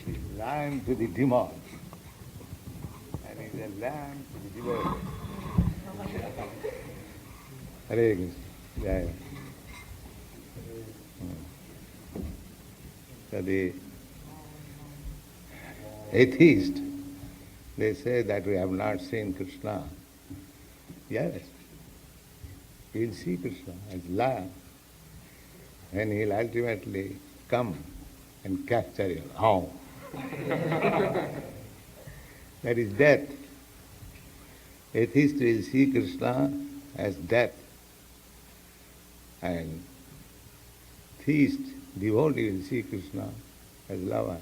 is lamb to the demon, and is a lamb to the devotee. Hare Kṛṣṇa, Jaya. So the atheist, they say that we have not seen Krishna. Yes, we'll see Krishna as lamb, and he'll ultimately come and capture your home. That is death. Atheist will see Krishna as death, and theist, devotee will see Krishna as lover.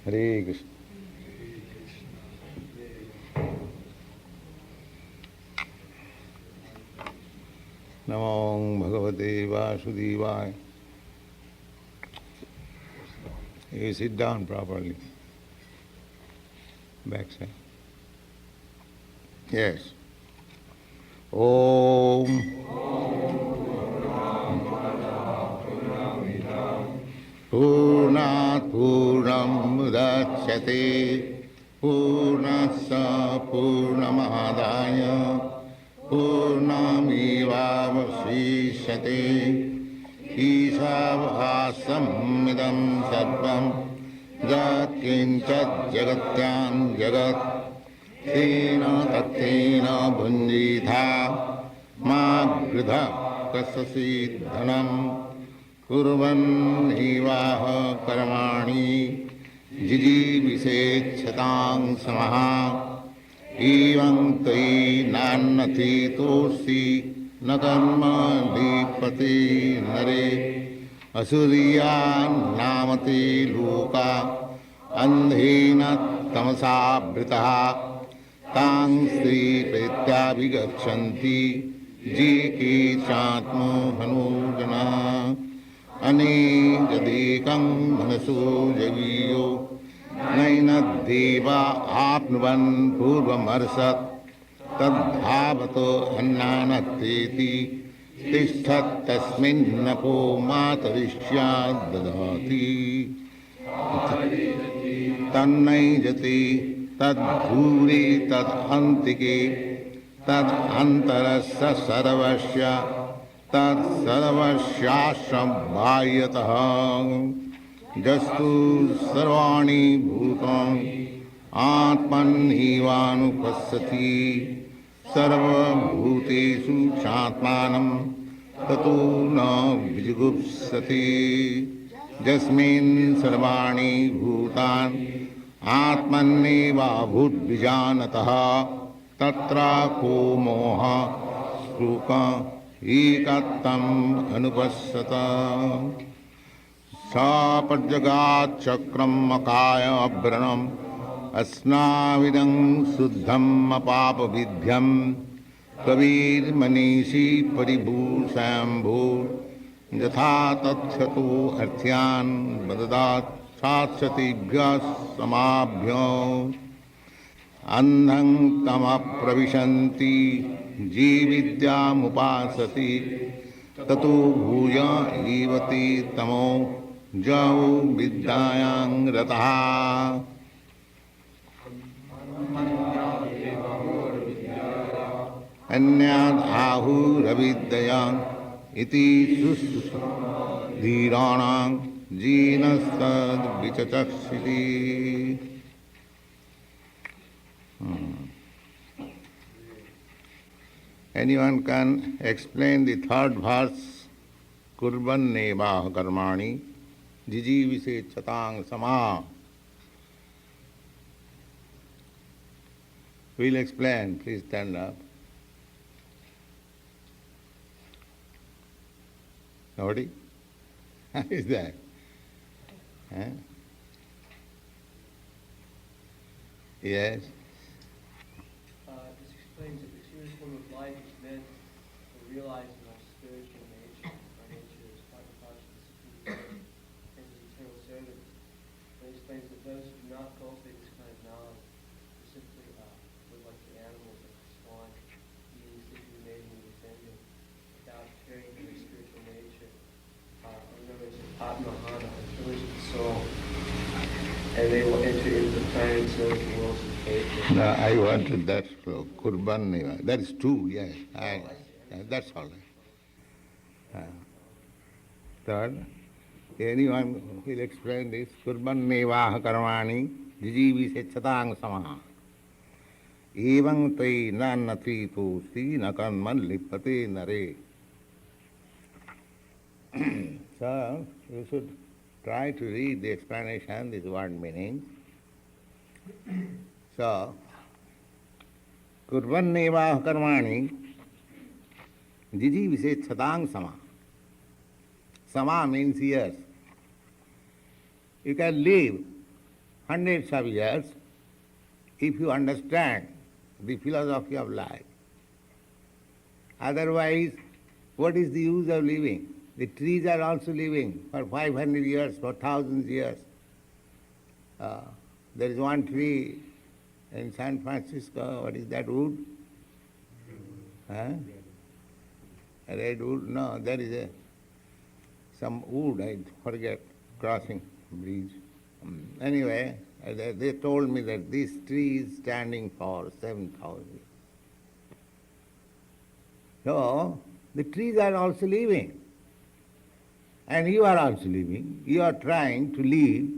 Hare Kṛṣṇa. Namo bhagavate vāsudevāya. You sit down properly. Backside. Yes. Om. Purnat Purnam Mudachyate Purnasya Purnamadaya Purnamevavasishyate Isavāsamidam sarvam Jat kinchat jagatyam jagat Tena tattena bhunjitha Ma gridha kasasid dhanam Kurvan evaha karmani jijivishechatang samaha evaṁ tai nannati tosi nakarma dipati nare asuryā nāmati lokā andhena tamasāvṛtāḥ tāṁs pretyābhigacchanti jike cātma-hano janāḥ अनेकदेकं मनसो जवीयो नैनद्देवा आप्नुवन् पूर्वमर्षत् तद्धावतो अन्नानत्तेति तिष्ठत्तस्मिन्नपो मातरिष्यात् ददाति तन्नैजति तद्धूरे तदन्तिके तदन्तरस्य सर्वस्य तत्सर्वस्याश्रमबाह्यतः जस्तु सर्वाणि भूतानि आत्मन्नेवानुपश्यति सर्वभूतेषु चात्मानं ततो न विजुगुप्सति यस्मिन् सर्वाणि भूतानि आत्मन्नेवाभूद्विजानतः तत्र को मोहः शोकः एकत्वम् अनुपश्यत सापज्जगाच्चक्रम् अकाय अभ्रणम् अस्नाविदं शुद्धम् अपापविध्यम् कविर्मनीषी परिभूषाम्भो यथा तच्छतो अर्थ्यान् वददात् शाश्वतेभ्यः समाभ्यो अन्धं तमप्रविशन्ति जीविद्यामुपासति ततो भूय एवति तमो जौ विद्यायां रतः अन्यादाहुरविद्यया इति धीराणां जीनस्तद्विचक्षिति Anyone can explain the third verse? Kurvan nevah karmani jijivishechatang sama. We'll explain. Please stand up. Nobody? How is that? Huh? Yes? This explains that the serious form of life is meant to realize our spiritual nature. Our nature is part and parcel of the Supreme Being and His eternal servant. And it explains that those who do not cultivate this kind of knowledge will simply live like the animals, like the swan, eating, sleeping, mating, and defending, without caring for their serve the world through faith. No, I wanted that slow. Kurban Neva. That is two, yes. That's all right. Third, anyone will explain this. Kurban Neva Karmani Jijivi Sechatang Samaha. Evang Te Nanati Pusti Nakanman Lipate Nare. So, you should try to read the explanation, this word meaning. So, Kurban Neva Karmani Jiji Vise Chadang Sama. Sama means years. You can live hundreds of years if you understand the philosophy of life. Otherwise, what is the use of living? The trees are also living for 500 years, for thousands of years. There is one tree in San Francisco. What is that wood? Redwood? No, there is some wood, I forget, crossing bridge. Anyway, they told me that this tree is standing for 7,000 years. So, the trees are also living. And you are also living. You are trying to live.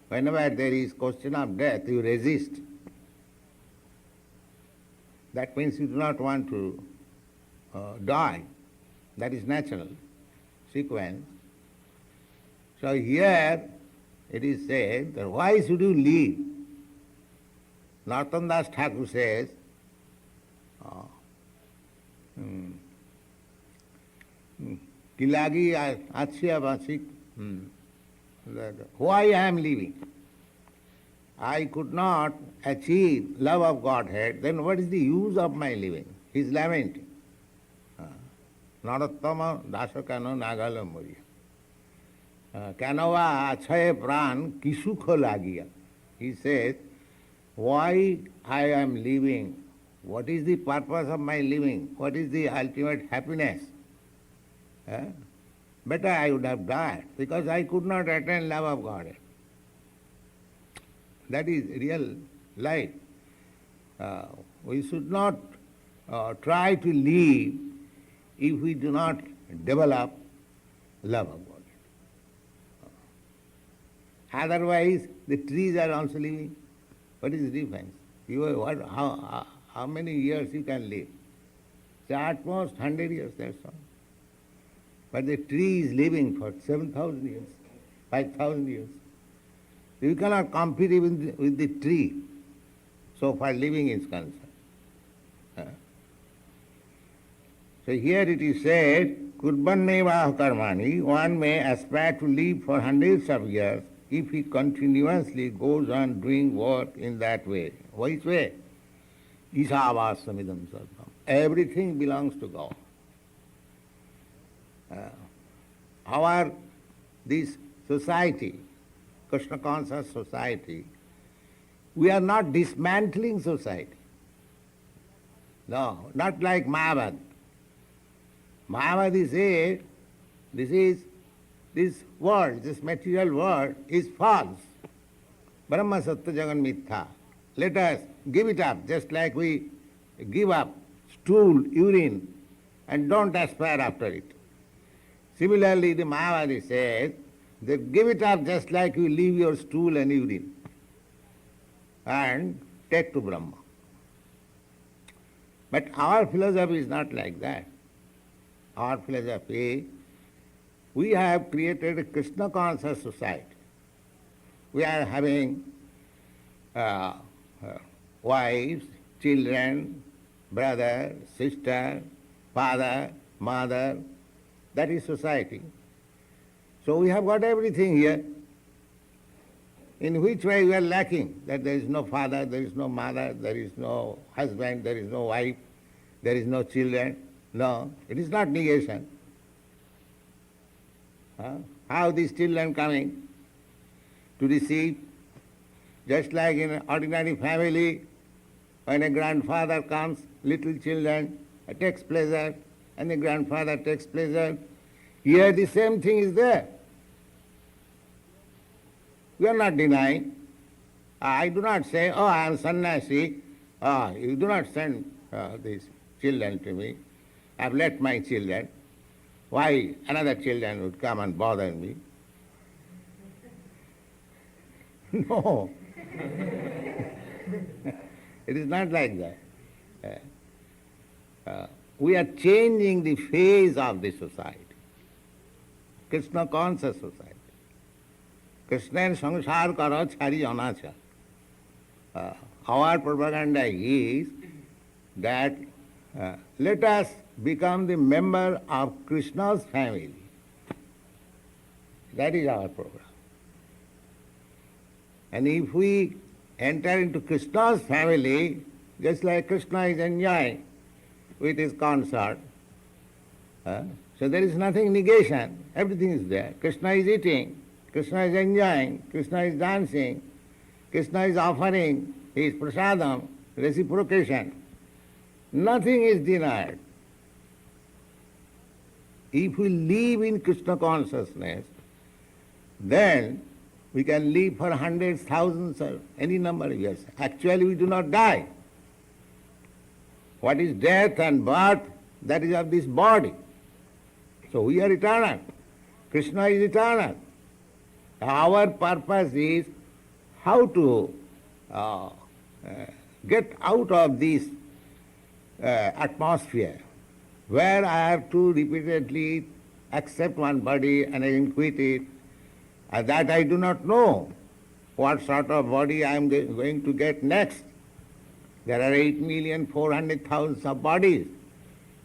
Whenever there is question of death, you resist. That means you do not want to die. That is natural sequence. So here it is said that why should you live? Narottam Das Thakur says, Kilagi atheist, why I am living? I could not achieve love of Godhead, then what is the use of my living? He is lamenting. Narottama dasakano nagalamburiya. Kanava achaye pran kisukho lagiya. He says, why I am living? What is the purpose of my living? What is the ultimate happiness? Better I would have died, because I could not attain love of God. That is real life. We should not try to live if we do not develop love of God. Otherwise, the trees are also living. What is the difference? How many years you can live? So at most 100 years, that's all. But the tree is living for 7,000 years, 5,000 years. You cannot compete with the tree so far living is concerned. So here it is said, Kurbaneva karmani, one may aspire to live for hundreds of years if he continuously goes on doing work in that way. Which way? Isāvāsamidam sarvam. Everything belongs to God. This society, Krishna conscious society, we are not dismantling society. No, not like Mayavad. Mayavad said, this world, this material world is false. Brahma Sattva Jagan Mithya. Let us give it up, just like we give up stool, urine, and don't aspire after it. Similarly, the Mayavadi says, they give it up just like you leave your stool and urine and take to Brahma. But our philosophy is not like that. Our philosophy, we have created a Krishna conscious society. We are having wives, children, brother, sister, father, mother. That is society. So we have got everything here. In which way we are lacking? That there is no father, there is no mother, there is no husband, there is no wife, there is no children. No, it is not negation. How these children coming to receive? Just like in an ordinary family, when a grandfather comes, little children takes pleasure, and the grandfather takes pleasure. Here the same thing is there. We are not denying. I do not say, oh, I am sannyasi, you do not send these children to me. I have left my children. Why another children would come and bother me? No. It is not like that. We are changing the phase of the society. Krishna conscious society. Krishna saṁsāra koro chāḍi anācāra. Our propaganda is that let us become the member of Krishna's family. That is our program. And if we enter into Krishna's family, just like Krishna is enjoying with his consort, so there is nothing negation, everything is there. Krishna is eating, Krishna is enjoying, Krishna is dancing, Krishna is offering his prasādam, reciprocation. Nothing is denied. If we live in Krishna consciousness, then we can live for hundreds, thousands, or any number of years. Actually, we do not die. What is death and birth? That is of this body. So we are eternal. Krishna is eternal. Our purpose is how to get out of this atmosphere where I have to repeatedly accept one body and then quit it. That I do not know what sort of body I am going to get next. There are 8,400,000 of bodies.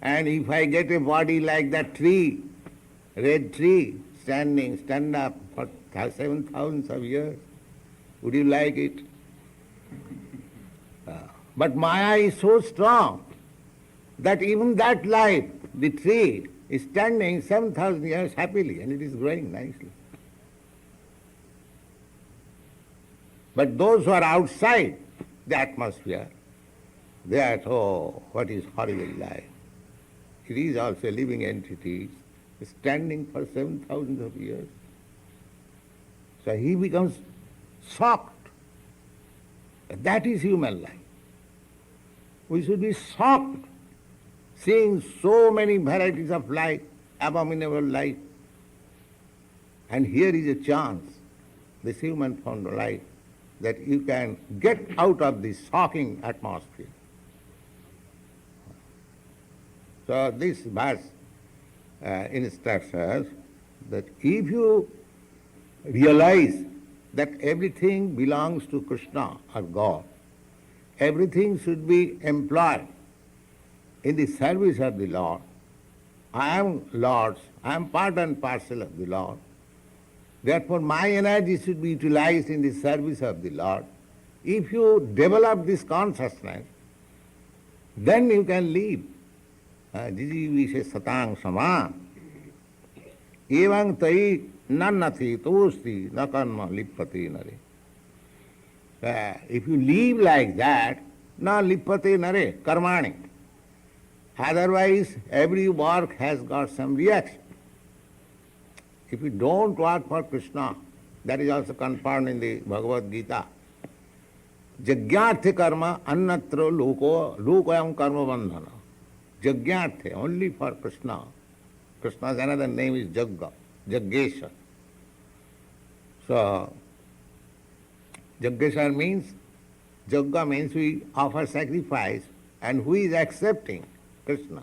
And if I get a body like that tree, red tree, stand up for 7,000 of years, would you like it? But Maya is so strong that even that life, the tree, is standing 7,000 years happily and it is growing nicely. But those who are outside the atmosphere, they are, oh, what is horrible life. It is also a living entity, standing for 7,000 of years. So he becomes shocked. That is human life. We should be shocked seeing so many varieties of life, abominable life. And here is a chance, this human form life, that you can get out of this shocking atmosphere. So this verse instructs us that if you realize that everything belongs to Krishna or God, everything should be employed in the service of the Lord. I am Lord's, I am part and parcel of the Lord. Therefore my energy should be utilized in the service of the Lord. If you develop this consciousness, then you can live. Jijivishe satang sama. Evang tai nannati tosti nakanma lippati nare. If you live like that, na lippati nare, karmani. Otherwise, every work has got some reaction. If you don't work for Krishna, that is also confirmed in the Bhagavad Gita. Jagyarthe karma annatra lokayam karma bandhana. Jagyarthe, only for Krishna. Krishna's another name is Jagga, Jaggeshwar. So, Jaggeshwar means, Jagga means we offer sacrifice, and who is accepting? Krishna.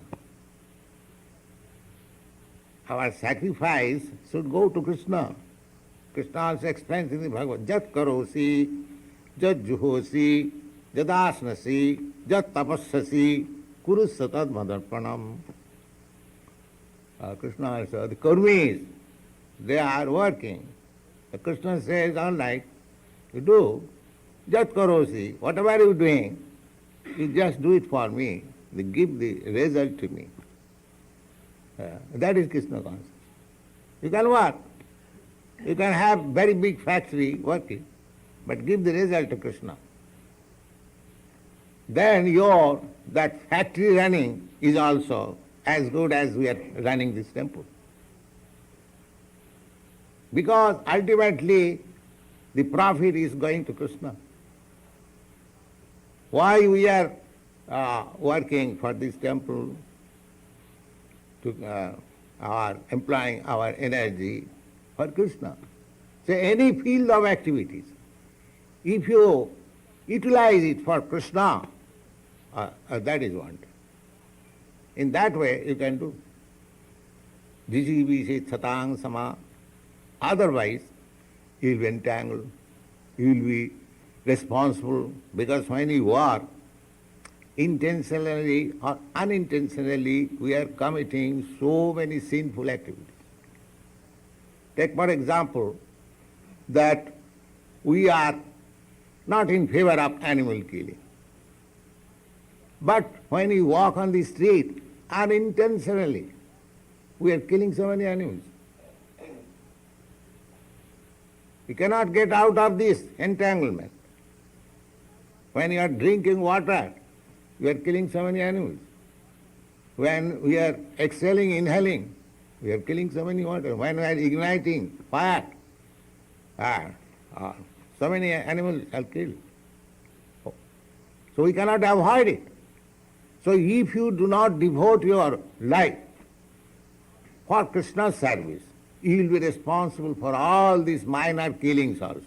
Our sacrifice should go to Krishna. Krishna also explains in the Bhagavad, Jat karosi, jat juhosi, jadasnasi, jat tapassasi, kurusatad madarpanam. Krishna also, the karmis, they are working. Krishna says, all right, you do, jat karosi, whatever you are doing, you just do it for me. They give the result to me. That is Krishna consciousness. You can work. You can have very big factory working, but give the result to Krishna. Then that factory running is also as good as we are running this temple. Because ultimately the profit is going to Krishna. why we are working for this temple, to employing our energy for Krishna. So any field of activities, if you utilize it for Krishna, that is one. In that way you can do. Jiji satang sama. Otherwise you will be entangled, you will be responsible, because when you work, intentionally or unintentionally, we are committing so many sinful activities. Take for example that we are not in favor of animal killing. But when we walk on the street, unintentionally, we are killing so many animals. We cannot get out of this entanglement. When you are drinking water, we are killing so many animals. When we are exhaling, inhaling, we are killing so many water. When we are igniting fire, so many animals are killed. So we cannot avoid it. So if you do not devote your life for Krishna's service, you will be responsible for all these minor killings also,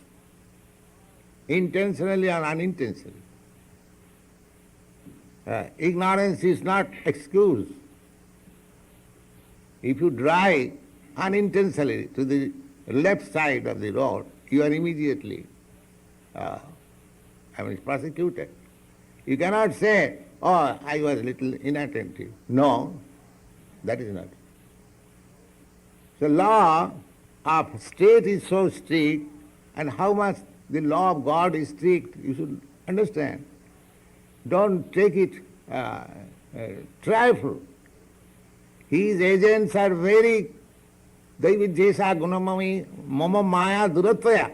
intentionally or unintentionally. Ignorance is not excuse. If you drive unintentionally to the left side of the road, you are immediately prosecuted. You cannot say, oh, I was a little inattentive. No, that is not. The law of state is so strict, and how much the law of God is strict, you should understand. Don't take it trifle. His agents are very daividyesa gunamami mama maya duratvaya.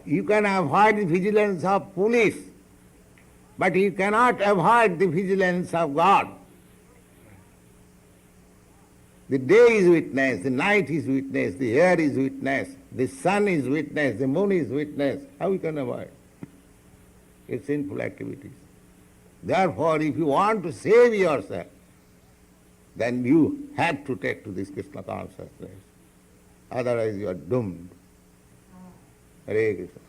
You can avoid the vigilance of police, but you cannot avoid the vigilance of God. The day is witness, the night is witness, the air is witness, the sun is witness, the moon is witness. How you can avoid? It's sinful activities. Therefore, if you want to save yourself, then you have to take to this Krishna consciousness. Otherwise you are doomed. Hare Krishna.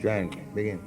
Chant, begin.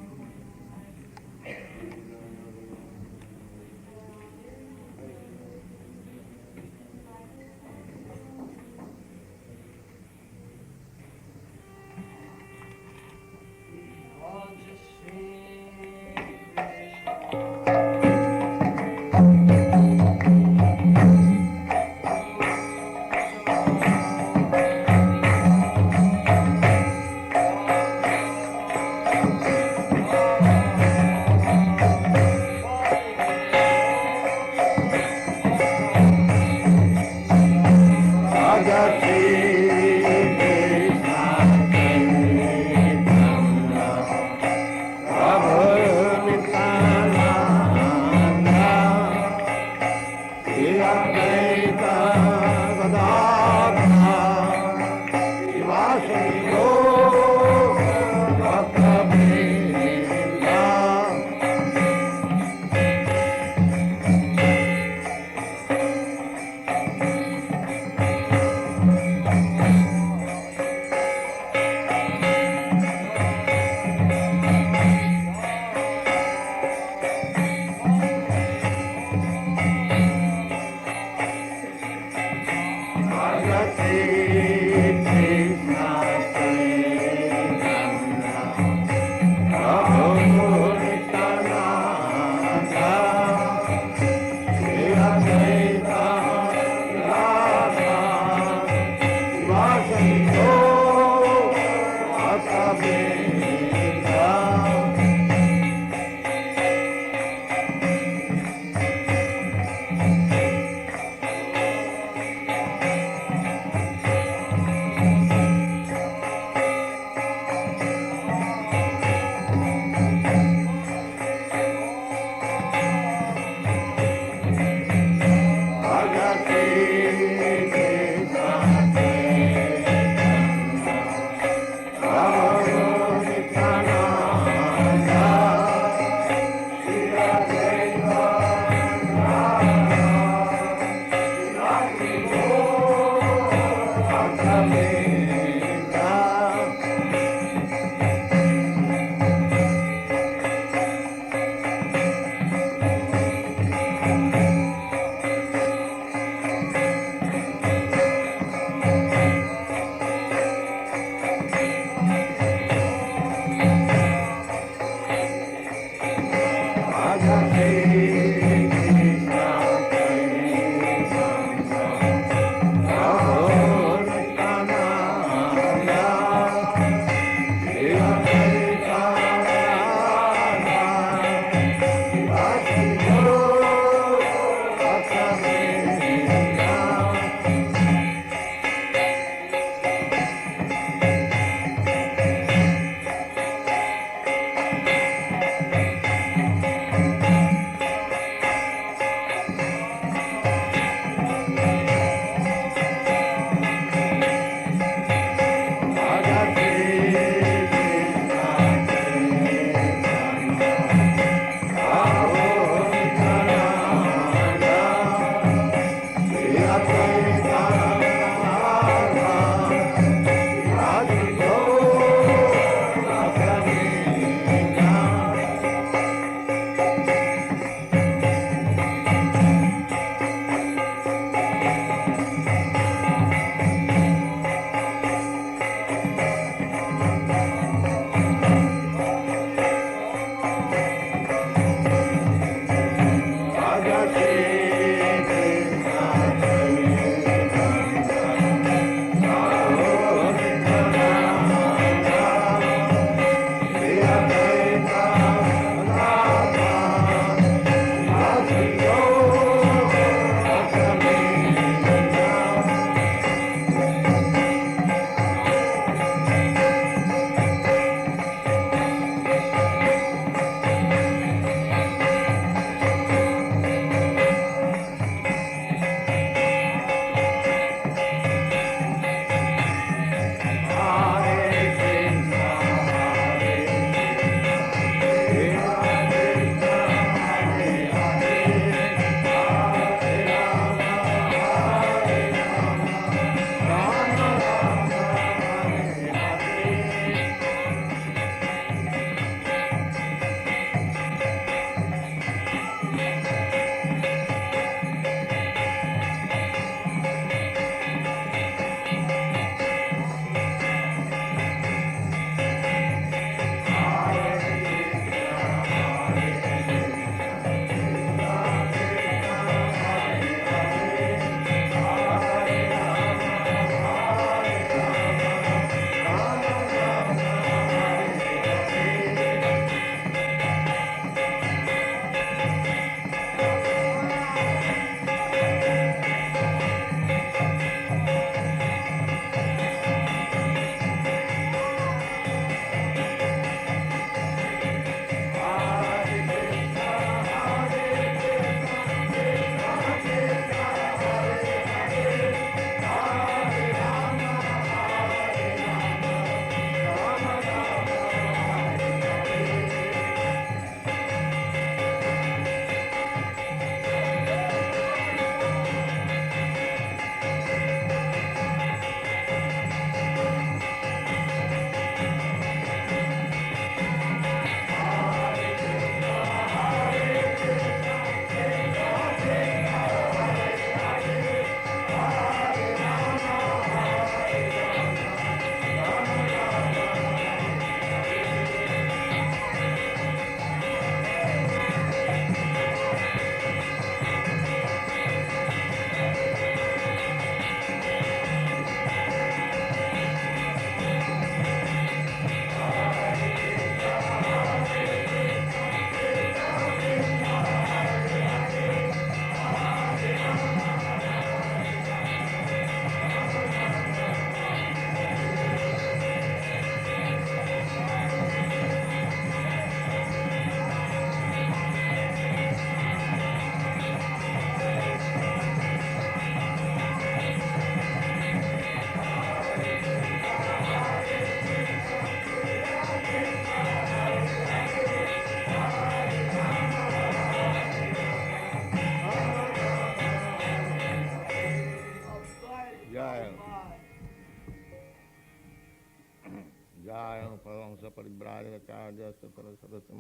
परिव्राजकाचार्य सदस्य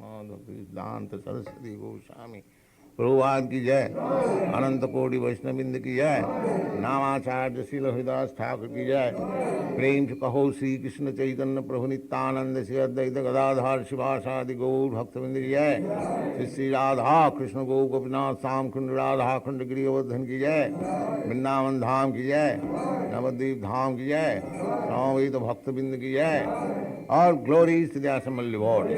सरस्वती गोस्वामी प्रभुपाद की जय, अनंत कोटि वैष्णववृंद की जय, नामाचार्य श्रील हरिदास ठाकुर की जय। प्रेम से कहो श्री कृष्ण चैतन्य प्रभु नित्यानंद श्री अद्वैत गदाधर शिवासादि गौर भक्तवृंद की जय। श्री श्री राधा कृष्ण गौ गोपीनाथ श्याम कुंड राधा कुंड गिरिवर्धन की जय, वृंदावन धाम की जय, नवद्वीप धाम की जय, समवेत भक्तवृंद की जय। All glories to the assembled Lord.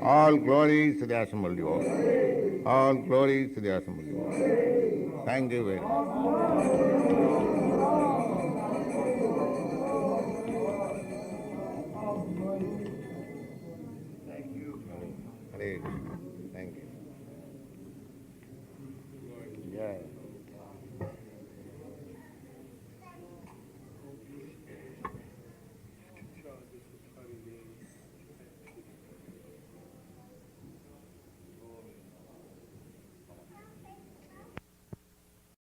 All glories to the assembled Lord. All glories to the assembled Lord. Thank you very much.